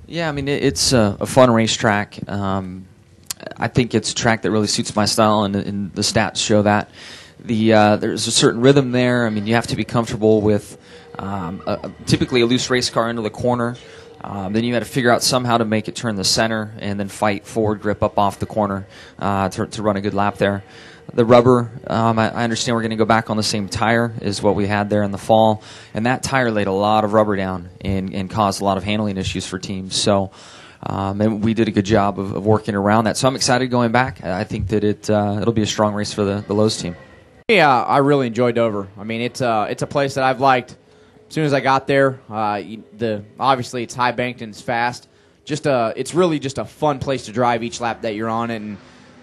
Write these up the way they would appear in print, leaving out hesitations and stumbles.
Yeah, I mean, it's a fun racetrack. I think it's a track that really suits my style, and the stats show that. There's a certain rhythm there. I mean, you have to be comfortable with typically a loose race car into the corner. Then you got to figure out somehow to make it turn the center and then fight forward grip up off the corner to run a good lap there. The rubber, I understand we're going to go back on the same tire as what we had there in the fall, and that tire laid a lot of rubber down and caused a lot of handling issues for teams. So and we did a good job of working around that. So I'm excited going back. I think that it'll be a strong race for the Lowe's team. Yeah, I really enjoyed Dover. I mean, it's a place that I've liked as soon as I got there. Obviously it's high banked and it's fast. It's really just a fun place to drive each lap that you're on,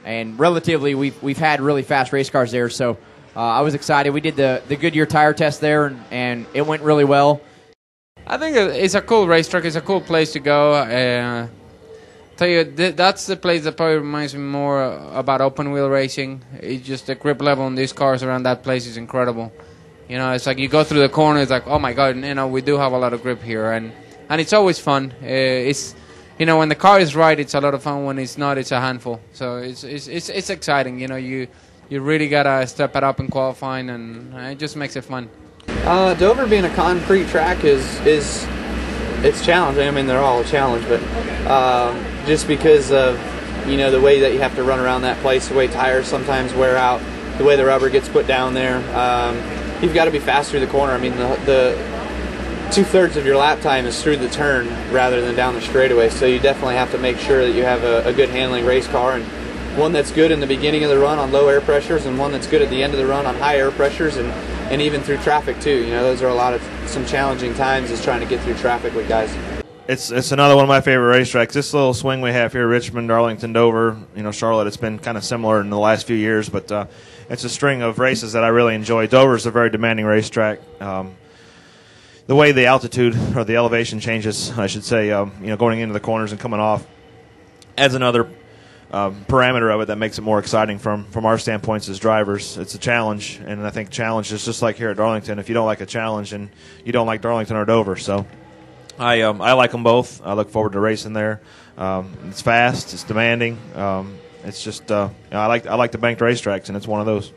and relatively we've had really fast race cars there. So I was excited. We did the Goodyear tire test there, and it went really well. I think it's a cool racetrack. It's a cool place to go. Tell you, that's the place that probably reminds me more about open wheel racing. It's just the grip level on these cars around that place is incredible. You know, it's like you go through the corner, it's like, oh my God, you know, we do have a lot of grip here, and it's always fun. It's, you know, when the car is right, it's a lot of fun. When it's not, it's a handful. So it's exciting. You know, you really gotta step it up in qualifying, and it just makes it fun. Dover being a concrete track is it's challenging. I mean, they're all a challenge, but just because of, you know, the way that you have to run around that place, the way tires sometimes wear out, the way the rubber gets put down there, you've got to be fast through the corner. I mean, the 2/3 of your lap time is through the turn rather than down the straightaway, so you definitely have to make sure that you have a good handling race car, and one that's good in the beginning of the run on low air pressures, and one that's good at the end of the run on high air pressures, and even through traffic too. You know, those are some challenging times, is trying to get through traffic with guys. It's another one of my favorite racetracks. This little swing we have here, Richmond, Arlington, Dover, you know, Charlotte, it's been kind of similar in the last few years, but it's a string of races that I really enjoy. Dover's a very demanding racetrack. The way the altitude or the elevation changes, I should say, you know, going into the corners and coming off adds another parameter of it that makes it more exciting from our standpoints as drivers. It's a challenge, and I think challenge is just like here at Darlington. If you don't like a challenge, and you don't like Darlington or Dover. So I like them both. I look forward to racing there. It's fast. It's demanding. It's just I like the banked racetracks, and it's one of those.